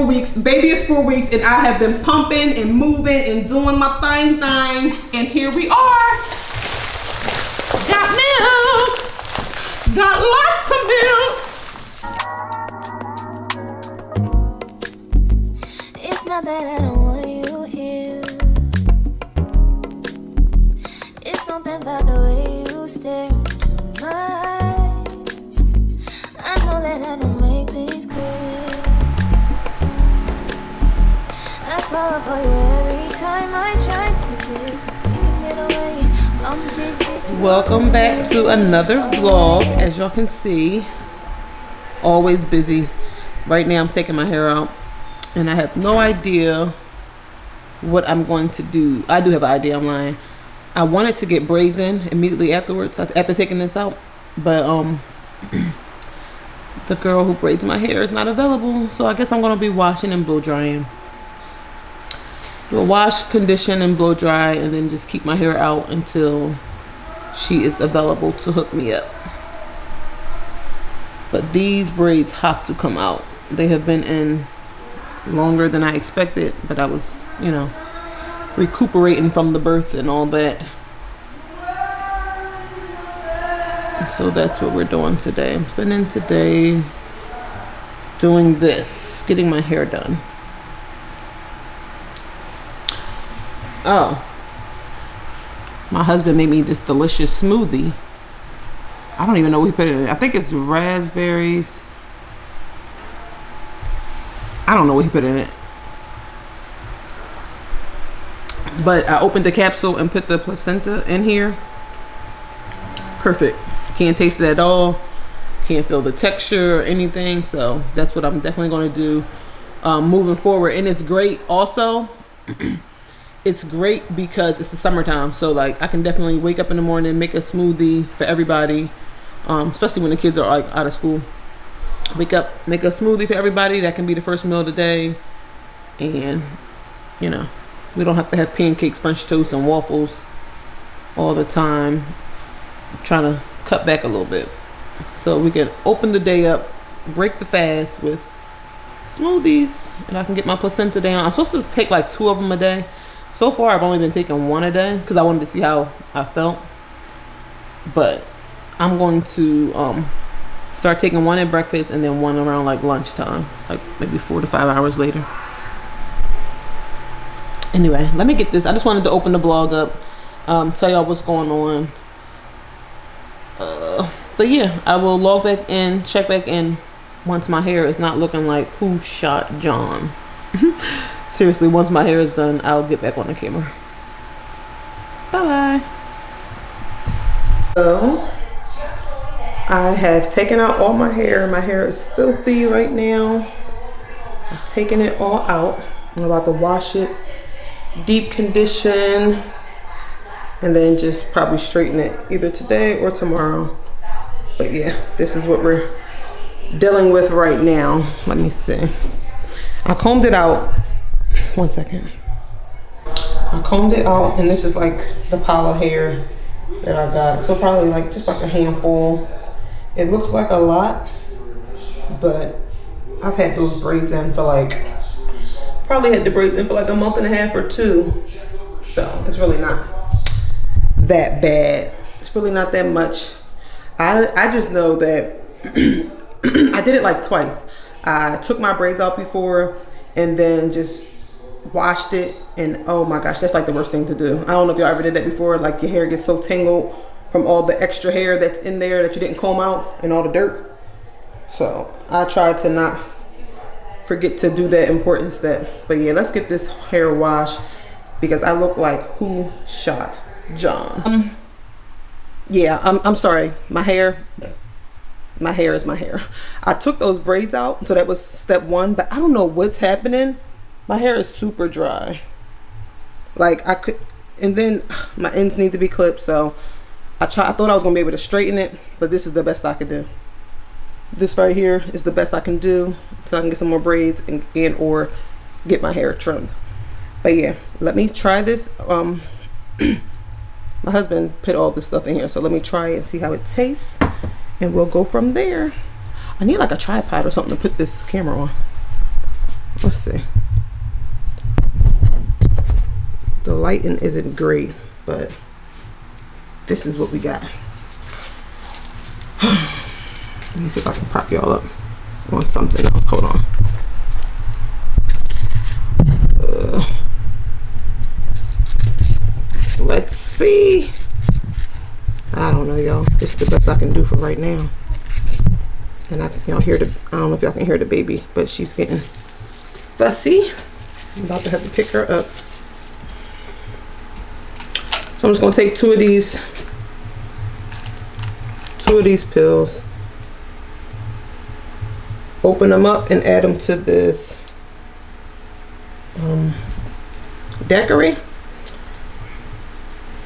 4 weeks. Baby is 4 weeks, and I have been pumping and moving and doing my thing. And here we are. Got milk. Got lots of milk. It's not that I don't want you here. It's something about the way you stare into my eyes. I know that I don't make things clear. I fall for you every time I try to resist. You can get away. Welcome back to another vlog. As y'all can see, always busy. Right now I'm taking my hair out and I have no idea what I'm going to do. I do have an idea, I'm lying. I wanted to get braids in immediately afterwards, after taking this out, but the girl who braids my hair is not available, so I guess I'm gonna be washing and blow drying. Do a wash, condition, and blow dry, and then just keep my hair out until she is available to hook me up. But these braids have to come out. They have been in longer than I expected, but I was, you know, recuperating from the birth and all that. So that's what we're doing today. I'm spending today doing this, getting my hair done. Oh, my husband made me this delicious smoothie. I don't even know what he put in it. I think it's raspberries. I don't know what he put in it. But I opened the capsule and put the placenta in here. Perfect. Can't taste it at all. Can't feel the texture or anything. So that's what I'm definitely going to do moving forward. And it's great also. It's great because it's the summertime, so like I can definitely wake up in the morning, make a smoothie for everybody, especially when the kids are like out of school. Wake up, make a smoothie for everybody. That can be the first meal of the day, and you know, we don't have to have pancakes, French toast, and waffles all the time. I'm trying to cut back a little bit, so we can open the day up, break the fast with smoothies, and I can get my placenta down. I'm supposed to take like 2 of them a day. So far, I've only been taking 1 a day because I wanted to see how I felt. But I'm going to start taking 1 at breakfast and then 1 around like lunchtime, like maybe 4 to 5 hours later. Anyway, let me get this. I just wanted to open the vlog up, tell y'all what's going on. But yeah, I will log back in, check back in once my hair is not looking like who shot John. Seriously, once my hair is done, I'll get back on the camera. Bye-bye. So, I have taken out all my hair. My hair is filthy right now. I've taken it all out. I'm about to wash it, deep condition, and then just probably straighten it either today or tomorrow. But yeah, this is what we're dealing with right now. Let me see. I combed it out. 1 second. I combed it out, and this is like the pile of hair that I got. So probably like just like a handful. It looks like a lot, but I've had those braids in for like, probably had the braids in for like a month and a half or 2. So it's really not that bad. It's really not that much. I just know that I did it like twice. I took my braids out before and then just washed it, and oh my gosh, that's like the worst thing to do. I don't know if y'all ever did that before. Like your hair gets so tangled from all the extra hair that's in there that you didn't comb out and all the dirt. So I tried to not forget to do that important step. But yeah, let's get this hair washed because I look like who shot John. Yeah, I'm sorry. My hair is my hair. I took those braids out, so that was step 1, but I don't know what's happening. My hair is super dry. Like I could, and then my ends need to be clipped, so I thought I was gonna be able to straighten it, but this is the best I could do. This right here is the best I can do, so I can get some more braids and or get my hair trimmed. But yeah, let me try this. My husband put all this stuff in here, so let me try it and see how it tastes, and we'll go from there. I need like a tripod or something to put this camera on. Let's see. The lighting isn't great, but this is what we got. Let me see if I can prop y'all up on something else. Hold on. Let's see. I don't know, y'all. This is the best I can do for right now. And y'all hear the, I don't know if y'all can hear the baby, but she's getting fussy. I'm about to have to pick her up. So I'm just gonna take two of these pills, open them up and add them to this daiquiri.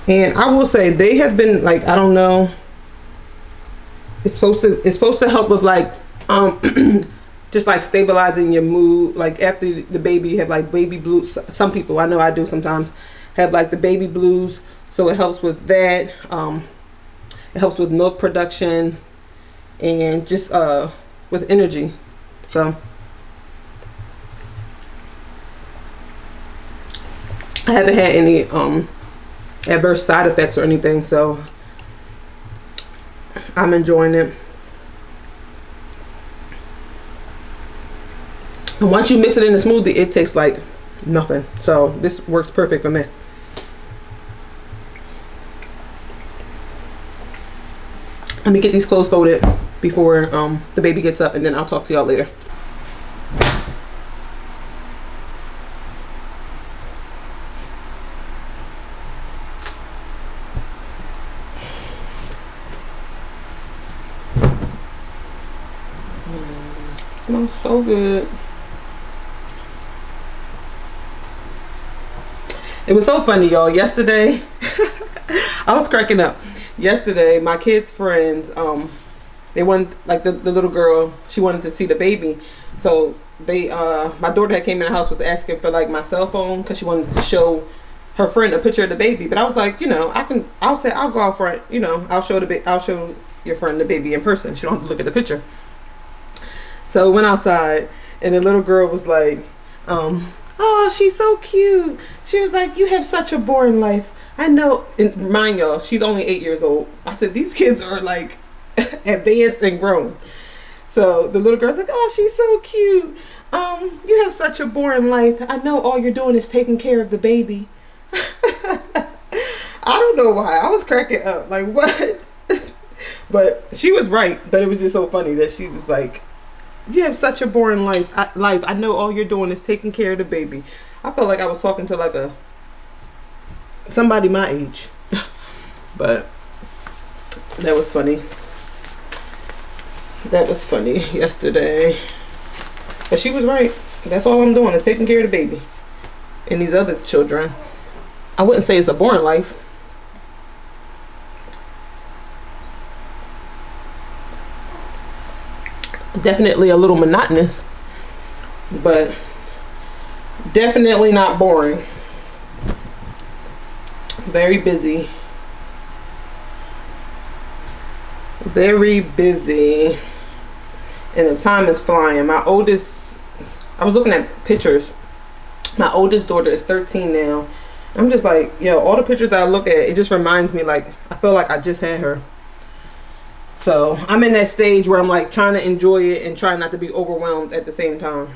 And I will say they have been like, I don't know, it's supposed to help with like just like stabilizing your mood. Like after the baby, you have like baby blues. Some people, I know I do sometimes, have like the baby blues, so it helps with that. It helps with milk production and just with energy. So I haven't had any adverse side effects or anything, so I'm enjoying it. And once you mix it in the smoothie, it tastes like nothing. So this works perfect for me. Let me get these clothes folded before the baby gets up, and then I'll talk to y'all later. Smells so good. It was so funny, y'all. Yesterday, I was cracking up. Yesterday, my kids' friends, they wanted, like the little girl, she wanted to see the baby. So they, my daughter had came in the house, was asking for like my cell phone because she wanted to show her friend a picture of the baby. But I was like, you know, I'll go out front, you know, I'll show your friend the baby in person. She don't have to look at the picture. So we went outside, and the little girl was like, oh, she's so cute. She was like, you have such a boring life. I know. And mind y'all, she's only 8 years old. I said, these kids are like advanced and grown. So the little girl's like, oh, she's so cute. You have such a boring life. I know all you're doing is taking care of the baby. I don't know why. I was cracking up. Like, what? But she was right. But it was just so funny that she was like, you have such a boring life. I know all you're doing is taking care of the baby. I felt like I was talking to like somebody my age. But that was funny. That was funny yesterday. But she was right. That's all I'm doing is taking care of the baby. And these other children, I wouldn't say it's a boring life. Definitely a little monotonous, but definitely not boring. Very busy. Very busy. And the time is flying. I was looking at pictures. My oldest daughter is 13 now. I'm just like, yo, all the pictures that I look at, it just reminds me, like, I feel like I just had her. So I'm in that stage where I'm like trying to enjoy it and trying not to be overwhelmed at the same time.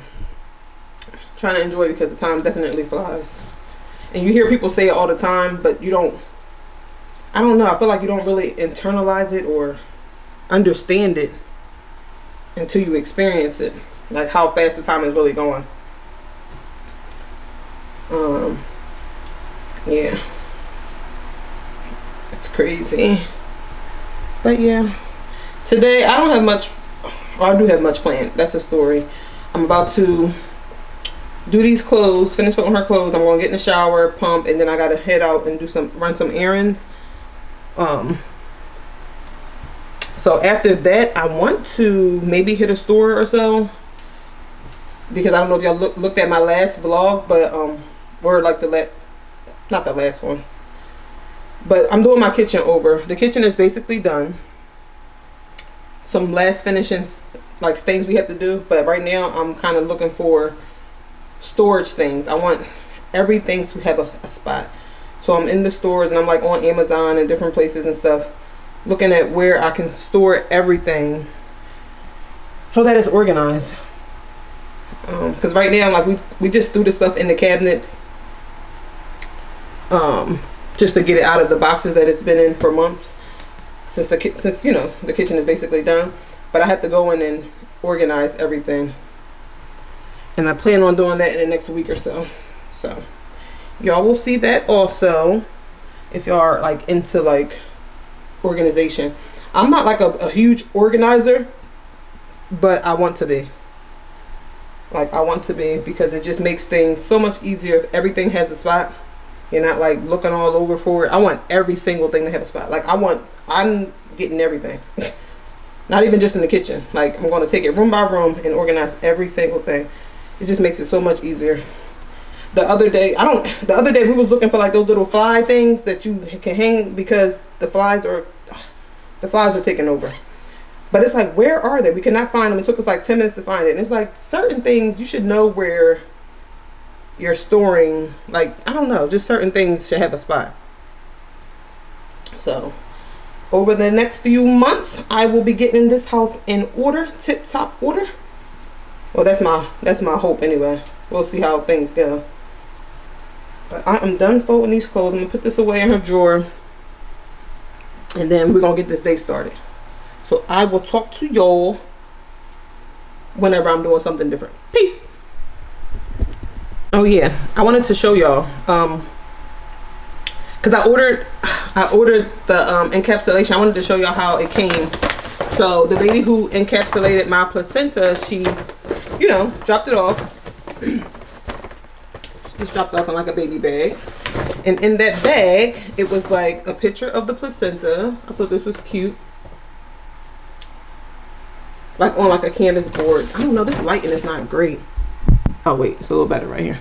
Trying to enjoy it because the time definitely flies. And you hear people say it all the time, but you don't, I don't know, I feel like you don't really internalize it or understand it until you experience it. Like how fast the time is really going. Yeah. It's crazy. But yeah. Today, I don't have much, well, I do have much planned. That's a story. I'm about to do these clothes, finish filling her clothes. I'm going to get in the shower, pump, and then I got to head out and run some errands. So after that, I want to maybe hit a store or so. Because I don't know if y'all looked at my last vlog, but, or like not the last one. But I'm doing my kitchen over. The kitchen is basically done. Some last finishing, like things we have to do. But right now I'm kind of looking for storage things. I want everything to have a spot. So I'm in the stores and I'm like on Amazon and different places and stuff, looking at where I can store everything so that it's organized. Because right now, like we just threw the stuff in the cabinets, just to get it out of the boxes that it's been in for months, since you know the kitchen is basically done. But I have to go in and organize everything, and I plan on doing that in the next week or so. So y'all will see that also if y'all are like into like organization. I'm not like a huge organizer, but I want to be. Like, I want to be, because it just makes things so much easier if everything has a spot. You're not like looking all over for it. I want every single thing to have a spot. Like, I'm getting everything. Not even just in the kitchen. Like, I'm going to take it room by room and organize every single thing. It just makes it so much easier. The other day we was looking for like those little fly things that you can hang, because the flies are taking over. But it's like, where are they? We cannot find them. It took us like 10 minutes to find it. And it's like, certain things you should know where you're storing. Like, I don't know, just certain things should have a spot. So over the next few months, I will be getting this house in order, tip-top order. Well, that's my hope anyway. We'll see how things go. But I am done folding these clothes. I'm gonna put this away in her drawer, and then we're gonna get this day started. So I will talk to y'all whenever I'm doing something different. Peace. Oh yeah, I wanted to show y'all, cause I ordered the encapsulation. I wanted to show y'all how it came. So the lady who encapsulated my placenta, she, you know, dropped it off. Just dropped it off in like a baby bag, and in that bag it was like a picture of the placenta. I thought this was cute. Like on like a canvas board. I don't know, this lighting is not great. Oh wait, it's a little better right here.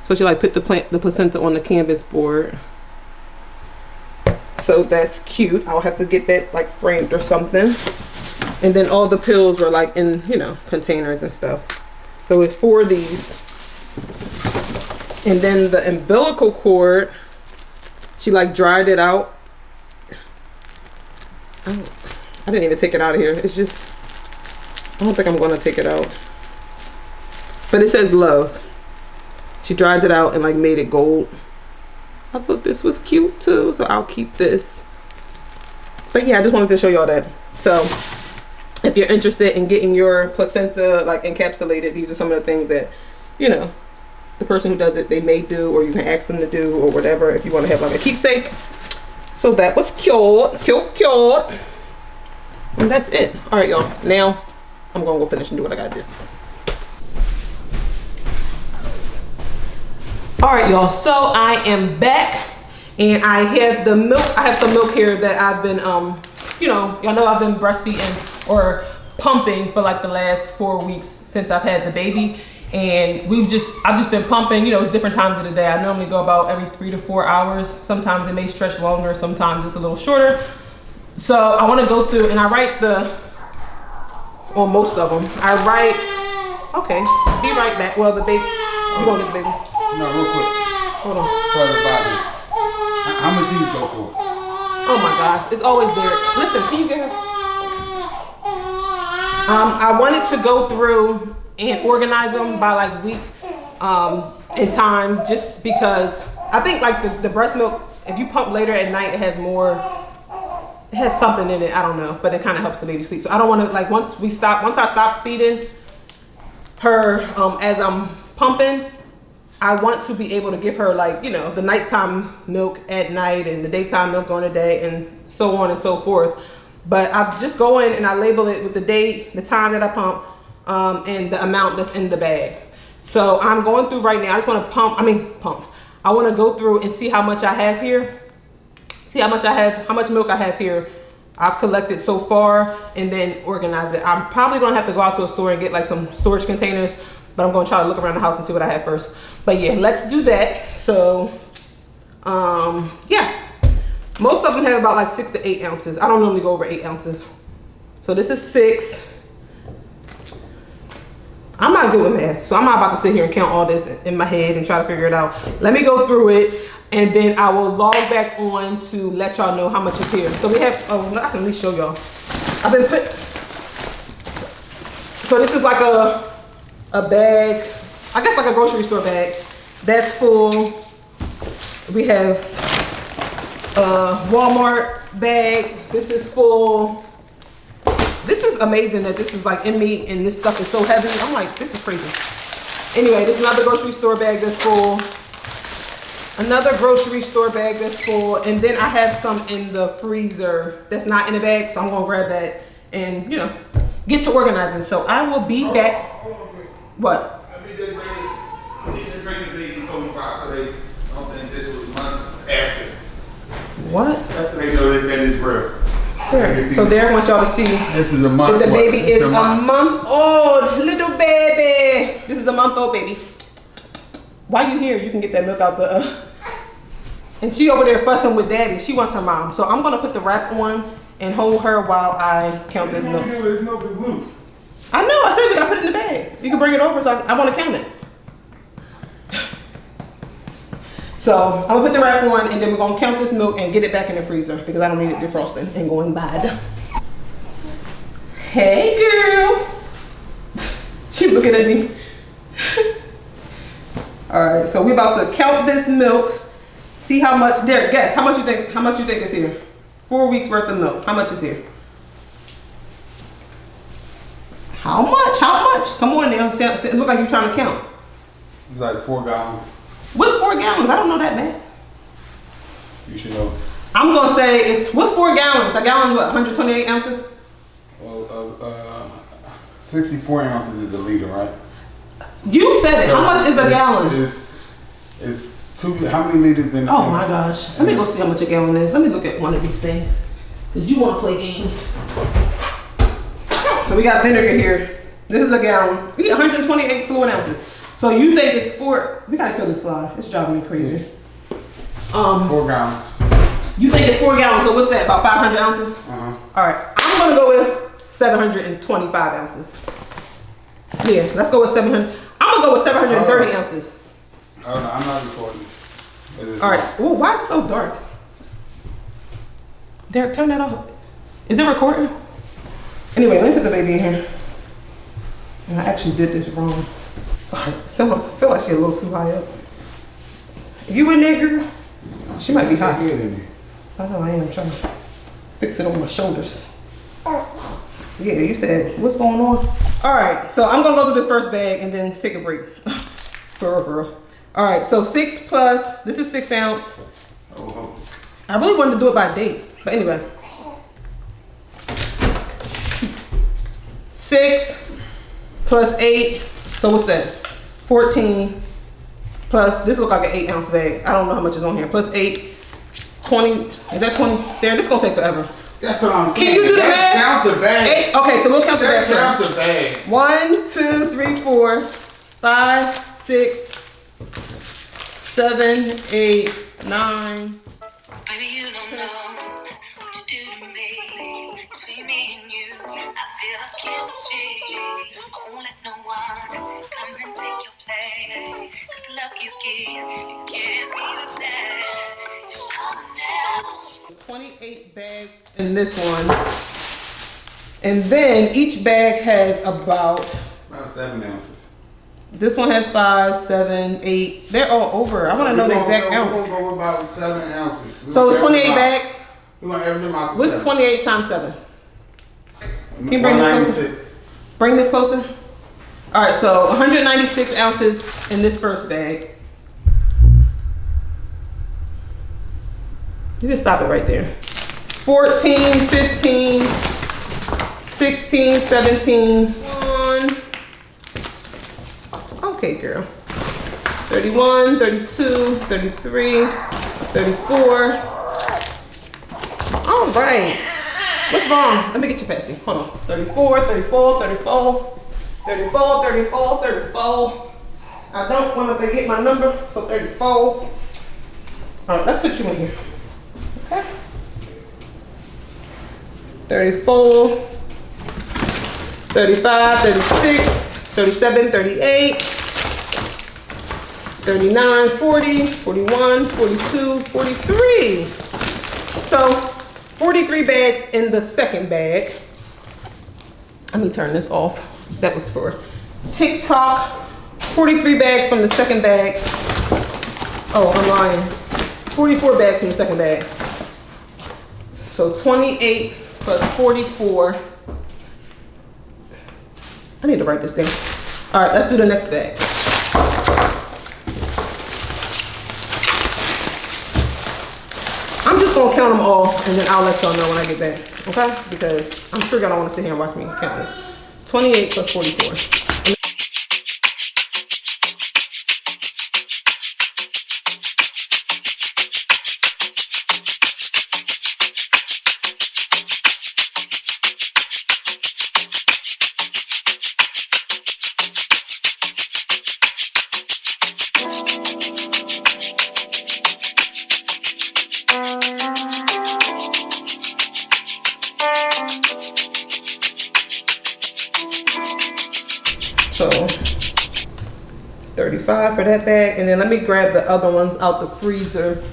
So she like put the placenta on the canvas board. So that's cute. I'll have to get that like framed or something. And then all the pills were like in, you know, containers and stuff. So it's 4 of these. And then the umbilical cord, she like dried it out. I didn't even take it out of here. It's just, I don't think I'm going to take it out. But it says love. She dried it out and like made it gold. I thought this was cute too, so I'll keep this. But yeah, I just wanted to show y'all that. So if you're interested in getting your placenta like encapsulated, these are some of the things that, you know, the person who does it, they may do, or you can ask them to do, or whatever, if you want to have like a keepsake. So that was cute. And that's it. All right, y'all. Now I'm gonna go finish and do what I gotta do. All right, y'all. So I am back, and I have the milk. I have some milk here that I've been, you know, y'all know I've been breastfeeding or pumping for like the last 4 weeks since I've had the baby, and I've just been pumping. You know, it's different times of the day. I normally go about every 3 to 4 hours. Sometimes it may stretch longer. Sometimes it's a little shorter. So I want to go through, and I write on most of them. I write, okay, be right back. Well, the baby, you gonna get the baby? No, real quick. Hold on. For everybody. How much do you go for? Oh my gosh, it's always there. Listen, can you get her? I wanted to go through and organize them by like week in time, just because I think like the breast milk, if you pump later at night, it has something in it, I don't know, but it kind of helps the baby sleep. So I don't want to, like, once I stop feeding her as I'm pumping, I want to be able to give her, like, you know, the nighttime milk at night and the daytime milk during the day and so on and so forth. But I just go in and I label it with the date, the time that I pump, and the amount that's in the bag. So I'm going through right now. I just want to pump. I want to go through and see how much I have here. See how much milk I have here I've collected so far, and then organize it. I'm probably gonna have to go out to a store and get like some storage containers, but I'm gonna try to look around the house and see what I have first. But yeah, let's do that. So yeah, most of them have about like 6 to 8 ounces. I don't normally go over 8 ounces. So this is 6. I'm not good with math, so I'm not about to sit here and count all this in my head and try to figure it out. Let me go through it, and then I will log back on to let y'all know how much is here. So we have, oh, I can at least show y'all. I've been put, so this is like a bag, I guess like a grocery store bag. That's full. We have a Walmart bag. This is full. This is amazing that this is like in me and this stuff is so heavy. I'm like, this is crazy. Anyway, this is another grocery store bag that's full. Another grocery store bag that's full. And then I have some in the freezer that's not in the bag. So I'm gonna grab that and, you know, get to organizing. So I will be back. What? I think they bring the baby home so they don't think this was a month after. What? That's how they know that is real. There. So there, I want y'all to see this is a month. that the baby is a month old, little baby. This is a month old baby. While you here, you can get that milk out the. And she over there fussing with daddy. She wants her mom. So I'm gonna put the wrap on and hold her while I count this milk. This milk is loose. I know. I said we gotta put it in the bag. You can bring it over, so I want to count it. So I'm gonna put the wrap on, and then we're gonna count this milk and get it back in the freezer because I don't need it defrosting and going bad. Hey girl, she's looking at me. All right, so we're about to count this milk. See how much. Derek, guess how much you think? How much you think is here? 4 weeks worth of milk. How much is here? How much? How much? Come on now. It look like you're trying to count. It's like 4 gallons. What's 4 gallons? I don't know that math. You should know. I'm gonna say it's, what's 4 gallons? A gallon, what, 128 ounces? Well, 64 ounces is a liter, right? You said it. So how much is a gallon? It's 2, how many liters in? Oh my gosh. Let me go see how much a gallon is. Let me look at one of these things. Cause you wanna play games. So we got vinegar here. This is a gallon. We get 128 fluid ounces. So you think it's 4, we gotta kill this fly. It's driving me crazy. 4 gallons. You think it's 4 gallons, so what's that, about 500 ounces? Uh-huh. All right, I'm gonna go with 725 ounces. Yeah, let's go with 700. I'm gonna go with 730 ounces. Oh no, I'm not recording. All right, well, why is it so dark? Derek, turn that off. Is it recording? Anyway, let me put the baby in here. And I actually did this wrong. Someone feel like she's a little too high up. You in there, girl? She might be hot. I know I am trying to fix it on my shoulders. Yeah, you said, what's going on? All right, so I'm gonna go through this first bag and then take a break. For real. All right, so 6 plus, this is 6 ounce. I really wanted to do it by date, but anyway. 6 plus 8, so what's that? 14 plus, this look like an 8 ounce bag. I don't know how much is on here. Plus 8, 20, is that 20? There, this is gonna take forever. That's what I'm saying. Can you do the math? Count the bag. 8, okay, so we'll count the bag. Count the bag. 1, 2, 3, 4, 5, 6, 7, 8, 9. Baby, you don't know what you do to me. Between me and you, I feel like chemistry. I won't let no one come and take your place. 'Cause the love you give, you can't be replaced. So come now. 28 bags in this one. And then each bag has about 7 ounces. This one has 5, 7, 8. They're all over. I want to know the exact We're ounce. going to go about 7 ounces. So it's 28 bags. We're going to average them out to What's 7. 28 times 7? Can you bring this closer? 196. Bring this closer. All right, so 196 ounces in this first bag. You can stop it right there. 14, 15, 16, 17, 1. Okay, girl. 31, 32, 33, 34. All right. What's wrong? Let me get you Patsy. Hold on. 34, 34, 34, 34, 34, 34. I don't want to forget my number, so 34. All right, let's put you in here. Okay. 34, 35, 36, 37, 38, 39, 40, 41, 42, 43. So 43 bags in the second bag. Let me turn this off. That was for TikTok. 43 bags from the second bag. Oh, I'm lying. 44 bags from the second bag. So 28 plus 44. I need to write this down. All right, let's do the next bag. I'm just gonna count them all and then I'll let y'all know when I get back, okay? Because I'm sure y'all don't wanna sit here and watch me count this. 28 plus 44. So 35 for that bag, and then let me grab the other ones out the freezer.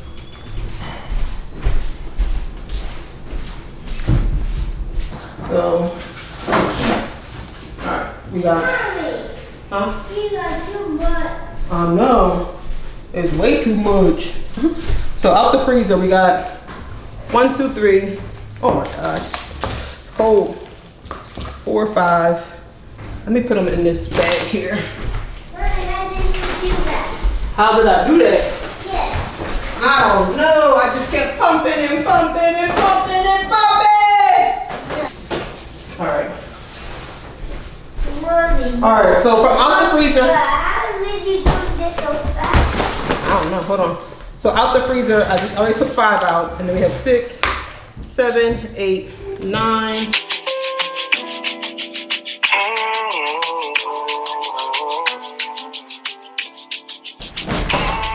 So, alright, we got, huh? You got too much. I know, it's way too much. So out the freezer, we got 1, 2, 3. Oh my gosh, it's cold. 4, 5. Let me put them in this bag here. How did you do that? How did I do that? Yes. I don't know. I just kept pumping and pumping and pumping and pumping. All right. Mommy. All right. So from out the freezer. How did you do this so fast? I don't know. Hold on. So out the freezer, I just already took 5 out, and then we have 6, 7, 8, 9.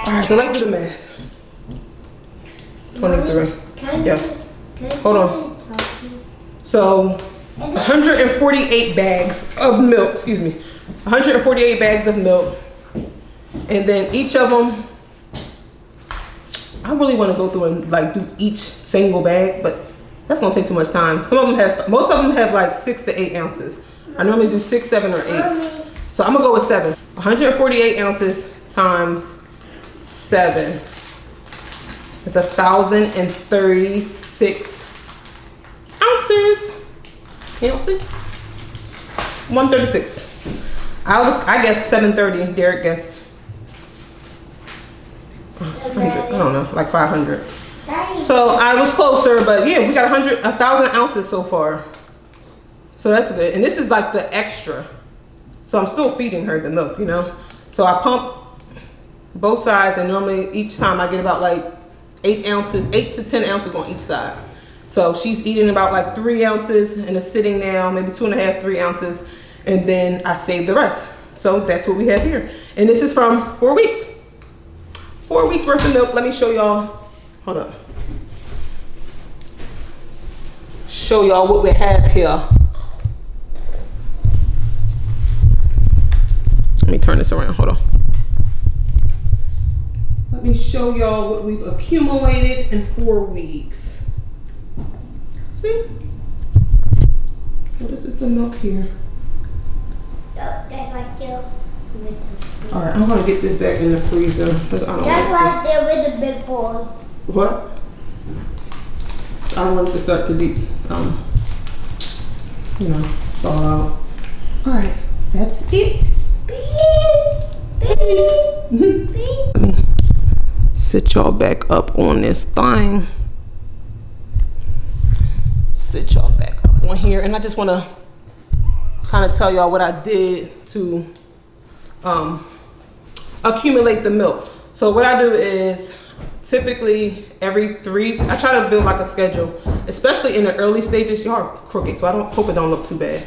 All right, so let's do the math. 23. Yes. Hold on. So 148 bags of milk, excuse me. 148 bags of milk. And then each of them, I really want to go through and like do each single bag, but that's gonna take too much time. Some of them have, most of them have like 6 to 8 ounces. I normally do 6, 7, or 8. So I'm gonna go with 7. 148 ounces times 7. It's 1,036 ounces. You don't see? 136. I guess 730. Derek guessed. I don't know, like 500. So I was closer, but yeah, we got 1,000 ounces so far. So that's good. And this is like the extra. So I'm still feeding her the milk, you know? So I pump both sides, and normally each time I get about like 8 ounces, 8 to 10 ounces on each side. So she's eating about like 3 ounces and is sitting now, maybe 2.5, 3 ounces. And then I save the rest. So that's what we have here. And this is from 4 weeks. 4 weeks worth of milk. Let me show y'all. Hold up. Show y'all what we have here. Let me turn this around. Hold on. Let me show y'all what we've accumulated in 4 weeks. See? So this is the milk here. That's right there. All right, I'm gonna get this back in the freezer. That's right there with the big boy. What? I don't want it to start to deep, you know, fall out. All right, that's it. Let me sit y'all back up on this thing. Sit y'all back up on here, and I just want to kind of tell y'all what I did to accumulate the milk. So what I do is typically every 3, I try to build like a schedule, especially in the early stages. Y'all are crooked, so I hope it don't look too bad.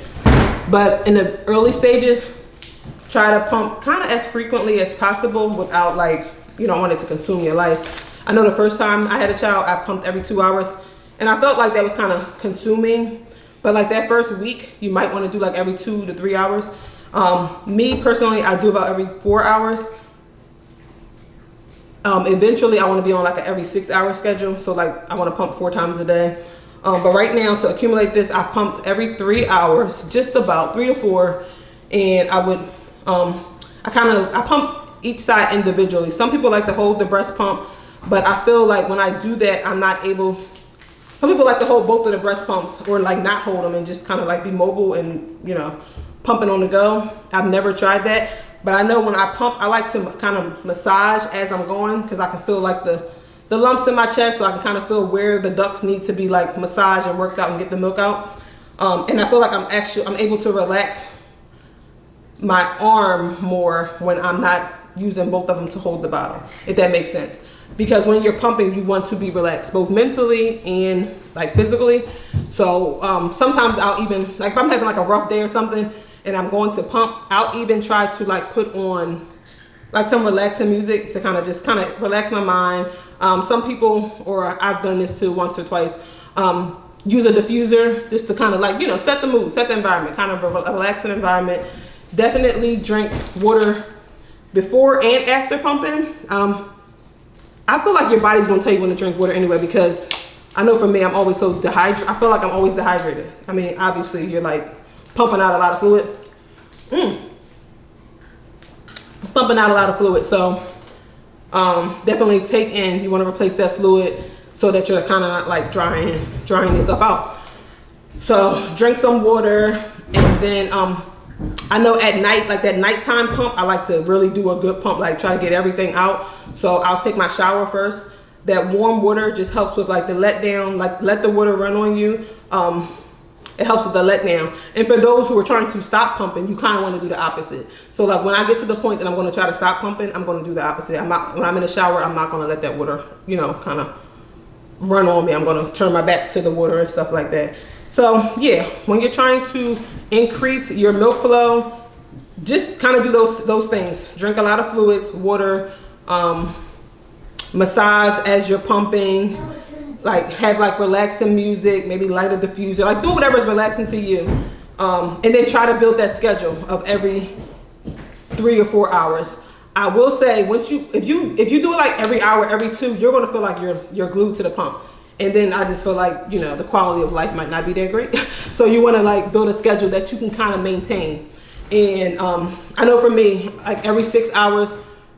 But in the early stages, try to pump kind of as frequently as possible without like, you don't want it to consume your life. I know the first time I had a child, I pumped every 2 hours, and I felt like that was kind of consuming. But like that first week, you might want to do like every 2 to 3 hours. Me personally, I do about every 4 hours. Eventually I want to be on like an every 6 hour schedule. So like I want to pump 4 times a day. But right now, to accumulate this, I pumped every 3 hours, just about 3 to 4. And I would, I pump each side individually. Some people like to hold the breast pump, but I feel like when I do that, I'm not able. Some people like to hold both of the breast pumps, or like not hold them and just kind of like be mobile and, you know, pumping on the go. I've never tried that, but I know when I pump, I like to kind of massage as I'm going, because I can feel like the lumps in my chest, so I can kind of feel where the ducts need to be like massaged and worked out and get the milk out. And I feel like I'm able to relax my arm more when I'm not using both of them to hold the bottle, if that makes sense. Because when you're pumping, you want to be relaxed, both mentally and like physically. So sometimes I'll even, like if I'm having like a rough day or something and I'm going to pump, I'll even try to like put on like some relaxing music to kind of relax my mind. Some people, or I've done this too once or twice, use a diffuser just to kind of like, you know, set the mood, set the environment, kind of a relaxing environment. Definitely drink water before and after pumping. I feel like your body's gonna tell you when to drink water anyway, because I know for me, I'm always so dehydrated. I feel like I'm always dehydrated. I mean, obviously you're like pumping out a lot of fluid. Pumping out a lot of fluid. So definitely take in, you wanna replace that fluid so that you're kind of not like drying yourself out. So drink some water, and then I know at night, like that nighttime pump, I like to really do a good pump, like try to get everything out. So I'll take my shower first. That warm water just helps with like the letdown, like let the water run on you. It helps with the letdown. And for those who are trying to stop pumping, you kind of want to do the opposite. So like when I get to the point that I'm going to try to stop pumping, I'm going to do the opposite. When I'm in the shower, I'm not going to let that water, you know, kind of run on me. I'm going to turn my back to the water and stuff like that. So yeah, when you're trying to increase your milk flow, just kind of do those things. Drink a lot of fluids, water, massage as you're pumping, like have like relaxing music, maybe light a diffuser, like do whatever's relaxing to you. And then try to build that schedule of every 3 or 4 hours. I will say, if you do it like every hour, every 2, you're gonna feel like you're glued to the pump. And then I just feel like, you know, the quality of life might not be that great. So you want to like build a schedule that you can kind of maintain. And I know for me, like every 6 hours,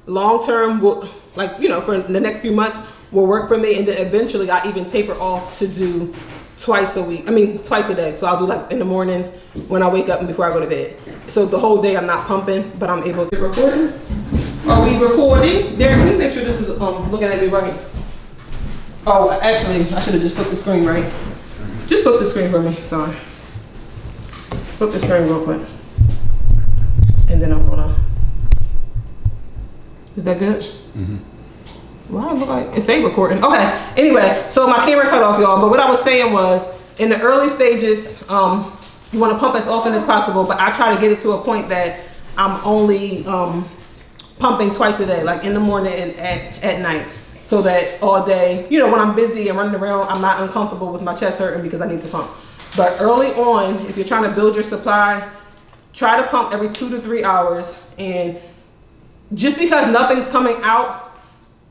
long term will, like, you know, for the next few months will work for me. And then eventually I even taper off to do twice a day. So I'll do like in the morning when I wake up and before I go to bed. So the whole day I'm not pumping, but I'm able to record. Are we recording? Derek, can you make sure this is looking at me right? Oh, actually, I should have just flipped the screen, right? Just flip the screen for me, sorry. Flip the screen real quick. And then I'm gonna, is that good? Mm-hmm. Well, I look like, it's a recording. Okay, anyway, so my camera cut off, y'all, but what I was saying was, in the early stages, you wanna pump as often as possible, but I try to get it to a point that I'm only pumping twice a day, like in the morning and at night. So that all day, you know, when I'm busy and running around, I'm not uncomfortable with my chest hurting because I need to pump. But early on, if you're trying to build your supply, try to pump every 2 to 3 hours. And just because nothing's coming out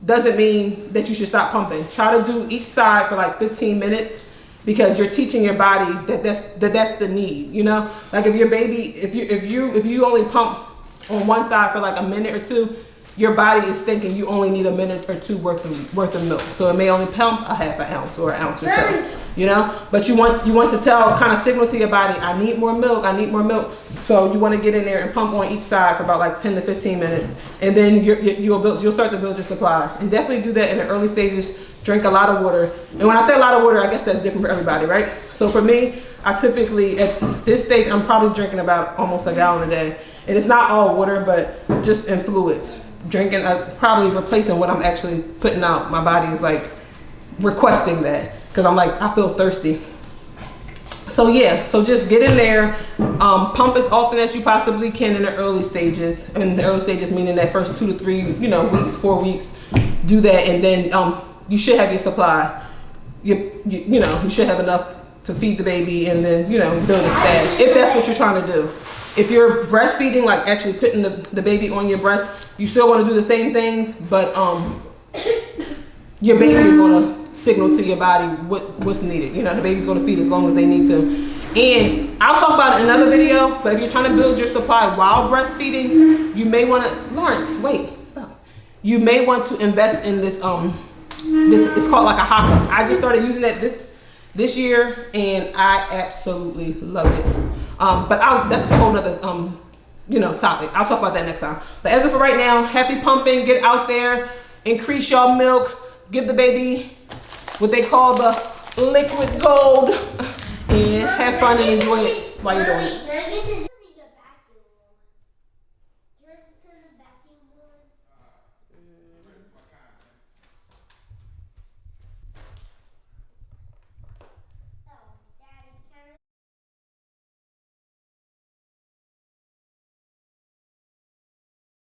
doesn't mean that you should stop pumping. Try to do each side for like 15 minutes because you're teaching your body that's the need, you know? Like if your baby, if you only pump on one side for like a minute or 2, your body is thinking you only need a minute or 2 worth of milk. So it may only pump a half an ounce or an ounce or so, you know? But you want to kind of signal to your body, I need more milk, I need more milk. So you want to get in there and pump on each side for about like 10 to 15 minutes. And then you'll start to build your supply. And definitely do that in the early stages. Drink a lot of water. And when I say a lot of water, I guess that's different for everybody, right? So for me, I typically, at this stage, I'm probably drinking about almost a gallon a day. And it's not all water, but just in fluids. Drinking, probably replacing what I'm actually putting out. My body is like requesting that because I'm like, I feel thirsty. So yeah, so just get in there, pump as often as you possibly can in the early stages. And the early stages meaning that first 2 to 3, you know, weeks, 4 weeks. Do that, and then you should have your supply. You know, you should have enough to feed the baby and then, you know, build a stash, if that's what you're trying to do. If you're breastfeeding, like actually putting the baby on your breast, you still want to do the same things, but your baby is going to signal to your body what's needed. You know, the baby's going to feed as long as they need to. And I'll talk about it in another video, but if you're trying to build your supply while breastfeeding, you may want to, Lawrence, wait, stop. You may want to invest in this, it's called like a haka. I just started using that this year and I absolutely love it. But that's a whole nother, you know, topic. I'll talk about that next time. But as of for right now, happy pumping, get out there, increase your milk, give the baby what they call the liquid gold, and have fun and enjoy it while you're doing it.